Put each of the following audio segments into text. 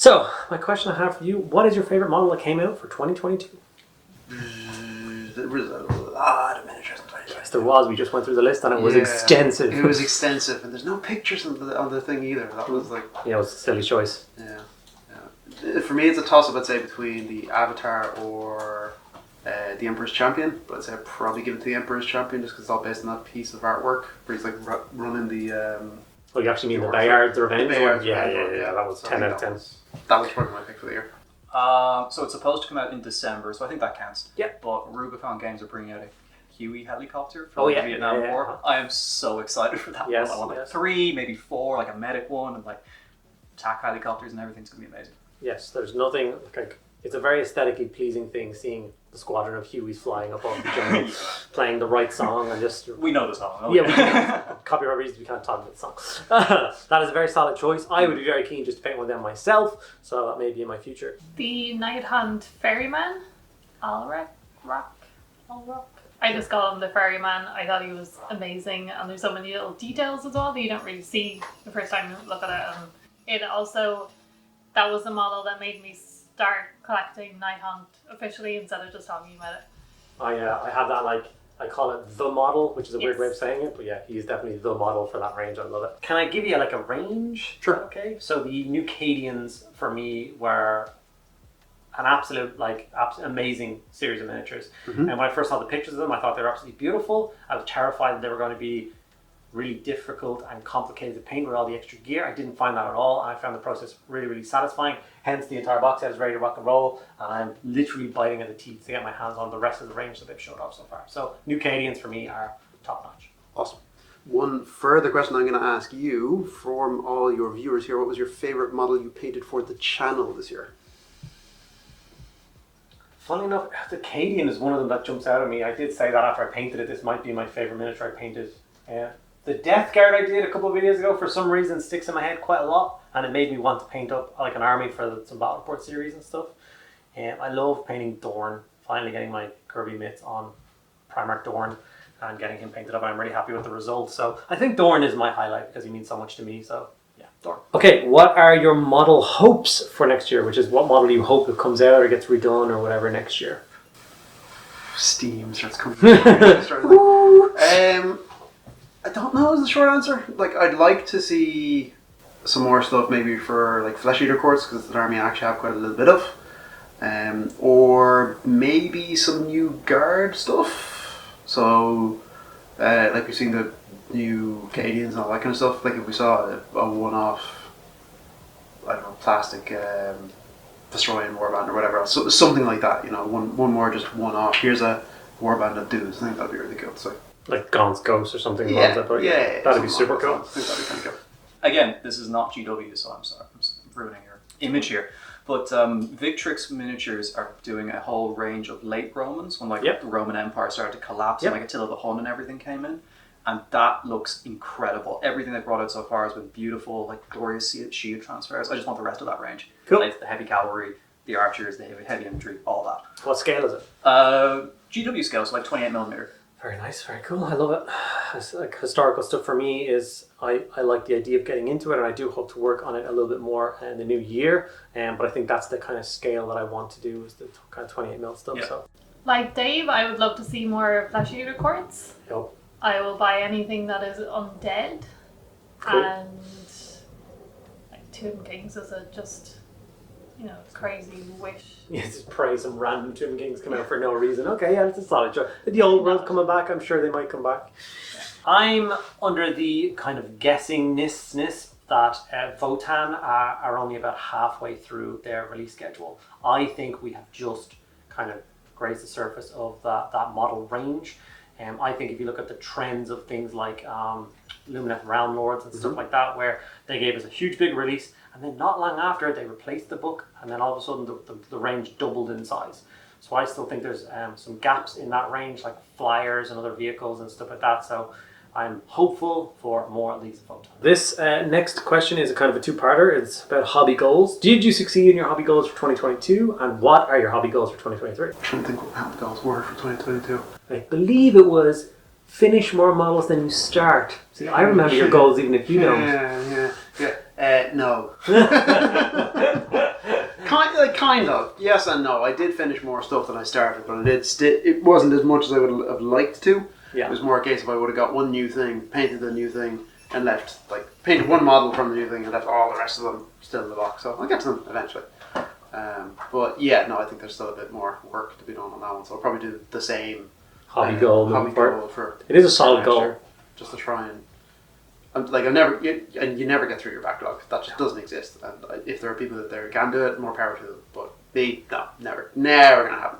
So, my question I have for you, what is your favourite model that came out for 2022? There was a lot of miniatures in 2022. Yes, there was. We just went through the list and it was extensive. It was extensive, and there's no pictures on the thing either. That was like... Yeah, it was a silly choice. Yeah. For me, it's a toss-up, I'd say, between the Avatar or the Emperor's Champion. But I'd say I'd probably give it to the Emperor's Champion just because it's all based on that piece of artwork where he's like running the... Oh, you actually mean the Bayard, the Revenge one? Yeah, that was 10 out of 10. That was probably my pick for the year. So it's supposed to come out in December, so I think that counts. Yeah. But Rubicon Games are bringing out a Huey helicopter for the Vietnam War. I am so excited for that. Yes, I want like 3, maybe 4, like a medic one, and like attack helicopters and everything's going to be amazing. Yes, there's nothing like it's a very aesthetically pleasing thing seeing the squadron of Hueys flying up over the jungle, playing the right song, and just we know the song. Oh, yeah, copyright reasons we can't talk about the song. That is a very solid choice. I would be very keen just to paint one of them myself, so that may be in my future. The Night Hunt Ferryman, Alrock. I just call him the Ferryman. I thought he was amazing, and there's so many little details as well that you don't really see the first time you look at it. And it also, that was the model that made me start collecting Night Hunt officially instead of just talking about it. I have that, like, I call it the model, which is a weird way of saying it, but yeah, he's definitely the model for that range. I love it. Can I give you like a range? Sure. Okay. So the New Cadians for me were an absolute amazing series of miniatures. Mm-hmm. And when I first saw the pictures of them, I thought they were absolutely beautiful. I was terrified that they were going to be really difficult and complicated to paint with all the extra gear. I didn't find that at all, and I found the process really, really satisfying. Hence, the entire box set is ready to rock and roll, and I'm literally biting at the teeth to get my hands on the rest of the range that they've showed off so far. So, New Cadians for me are top notch. Awesome. One further question I'm going to ask you from all your viewers here: what was your favourite model you painted for the channel this year? Funnily enough, the Cadian is one of them that jumps out at me. I did say that after I painted it. This might be my favourite miniature I painted. The Death Guard I did a couple of videos ago, for some reason, sticks in my head quite a lot, and it made me want to paint up like an army for some Battle Report series and stuff. I love painting Dorn, finally getting my Kirby mitts on Primarch Dorn and getting him painted up. I'm really happy with the results. So I think Dorn is my highlight because he means so much to me. So yeah, Dorn. Okay, what are your model hopes for next year? Which is, what model do you hope it comes out or gets redone or whatever next year? Steam starts coming. I don't know is the short answer. Like, I'd like to see some more stuff maybe for like Flesh Eater Courts, because it's an army I actually have quite a little bit of. Or maybe some new guard stuff. So, like we've seen the new Cadians and all that kind of stuff. Like if we saw a one-off, I don't know, plastic Destroying Warband or whatever else. So, something like that, you know, one more just one-off. Here's a Warband of dudes. I think that'd be really cool. So. Like Gaunt's Ghost or something. Yeah, that'd be super cool. I think that'd be kind of cool. Again, this is not GW, so I'm sorry, I'm ruining your image here. But Victrix Miniatures are doing a whole range of late Romans when the Roman Empire started to collapse and like Attila the Hun and everything came in. And that looks incredible. Everything they brought out so far has been beautiful, like glorious shield transfers. I just want the rest of that range. Cool. Like the heavy cavalry, the archers, the heavy infantry, all that. What scale is it? GW scale, so like 28mm. Very nice, very cool. I love it. It's like historical stuff for me is I like the idea of getting into it, and I do hope to work on it a little bit more in the new year. But I think that's the kind of scale that I want to do, is the kind of 28mm stuff. Yeah. So, like Dave, I would love to see more Flesh Eater Courts. Yep. I will buy anything that is undead, cool. And like Tomb Kings is a just, you know, crazy wish. Yeah, just pray some random Tomb Kings come out for no reason. Okay, yeah, it's a solid choice. The old world coming back, I'm sure they might come back. Yeah. I'm under the kind of guessingness that Votan are only about halfway through their release schedule. I think we have just kind of grazed the surface of that model range. I think if you look at the trends of things like Lumineth Realm Lords and stuff like that, where they gave us a huge big release, and then not long after they replaced the book, and then all of a sudden the range doubled in size. So I still think there's some gaps in that range, like flyers and other vehicles and stuff like that. So I'm hopeful for more at least Photon. This next question is a kind of a two-parter. It's about hobby goals. Did you succeed in your hobby goals for 2022? And what are your hobby goals for 2023? I'm trying to think what my hobby goals were for 2022. I believe it was finish more models than you start. See, I remember your goals even if you don't. Yeah. No. Kind of. Yes and no. I did finish more stuff than I started, but it wasn't as much as I would have liked to. Yeah. It was more a case of I would have got one new thing, painted the new thing, and painted one model from the new thing and left all the rest of them still in the box. So I'll get to them eventually. But yeah, no, I think there's still a bit more work to be done on that one. So I'll probably do the same hobby goal for it is a solid goal. Just to try and you never get through your backlog. That just doesn't exist. And if there are people that there can do it, more power to them. But never gonna happen.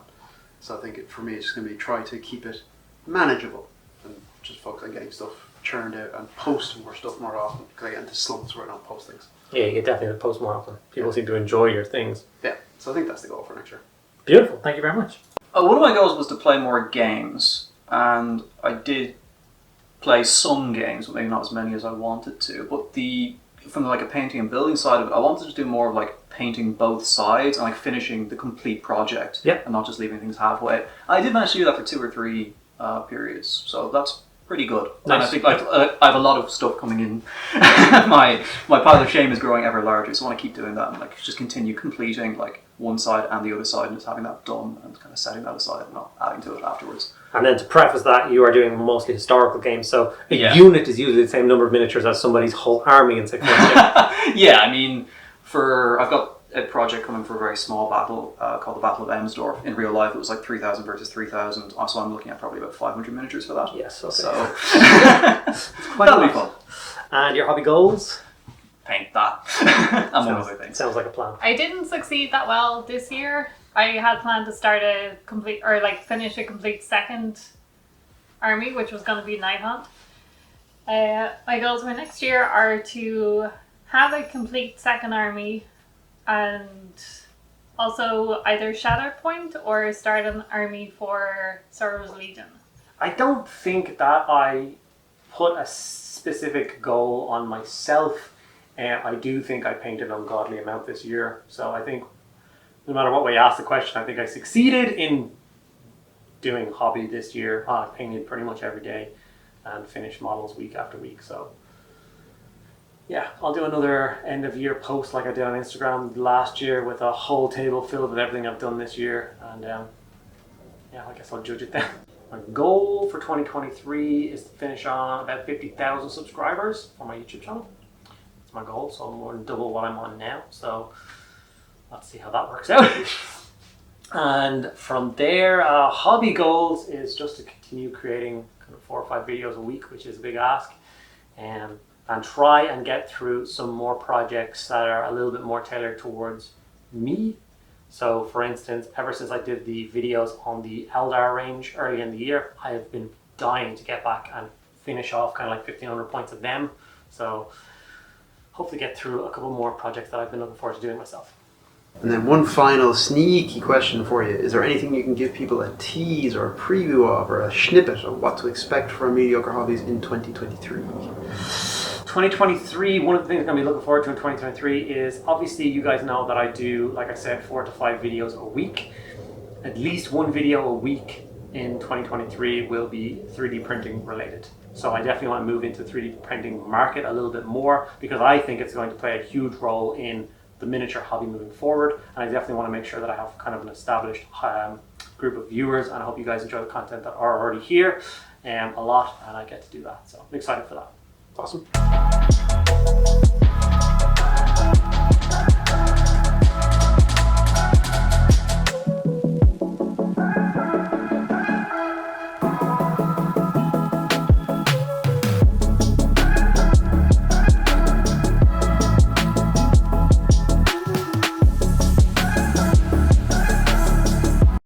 So I think for me, it's just gonna be try to keep it manageable and just focus on getting stuff churned out and post more stuff more often, because I get into slumps where I don't post things. Yeah, you definitely post more often. People seem to enjoy your things. Yeah, so I think that's the goal for next year. Beautiful, thank you very much. One of my goals was to play more games, and I did play some games, but maybe not as many as I wanted to. But from like a painting and building side of it, I wanted to do more of like painting both sides and like finishing the complete project, and not just leaving things halfway. I did manage to do that for 2 or 3 periods, so that's pretty good. Nice. And I think I have a lot of stuff coming in. my pile of shame is growing ever larger, so I want to keep doing that and like just continue completing like one side and the other side, and just having that done and kind of setting that aside and not adding to it afterwards. And then to preface that, you are doing mostly historical games, so a unit is usually the same number of miniatures as somebody's whole army in 6 months. Yeah, I mean, I've got a project coming for a very small battle called the Battle of Emsdorf. In real life, it was like 3,000 versus 3,000. So I'm looking at probably about 500 miniatures for that. Yes, okay. So that'll be fun. And your hobby goals? Paint that. Among other things. Sounds like a plan. I didn't succeed that well this year. I had planned to start finish a complete second army, which was going to be Night Hunt. My goals for next year are to have a complete second army, and also either Shatterpoint or start an army for Sorrow's Legion. I don't think that I put a specific goal on myself. I do think I painted an ungodly amount this year. So I think no matter what way you ask the question, I think I succeeded in doing hobby this year. I painted pretty much every day and finished models week after week. So yeah, I'll do another end of year post like I did on Instagram last year with a whole table filled with everything I've done this year. And I guess I'll judge it then. My goal for 2023 is to finish on about 50,000 subscribers for my YouTube channel. That's my goal, so I'm more than double what I'm on now. So let's see how that works out. And from there, hobby goals is just to continue creating kind of 4 or 5 videos a week, which is a big ask. And try and get through some more projects that are a little bit more tailored towards me. So for instance, ever since I did the videos on the Eldar range early in the year, I have been dying to get back and finish off kind of like 1,500 points of them. So hopefully get through a couple more projects that I've been looking forward to doing myself. And then one final sneaky question for you. Is there anything you can give people a tease or a preview of or a snippet of what to expect from Mediocre Hobbies in 2023? 2023, one of the things I'm going to be looking forward to in 2023 is, obviously you guys know that I do, like I said, 4 to 5 videos a week. At least 1 video a week in 2023 will be 3D printing related. So I definitely want to move into the 3D printing market a little bit more, because I think it's going to play a huge role in the miniature hobby moving forward. And I definitely want to make sure that I have kind of an established group of viewers, and I hope you guys enjoy the content that are already here a lot, and I get to do that. So I'm excited for that. Awesome.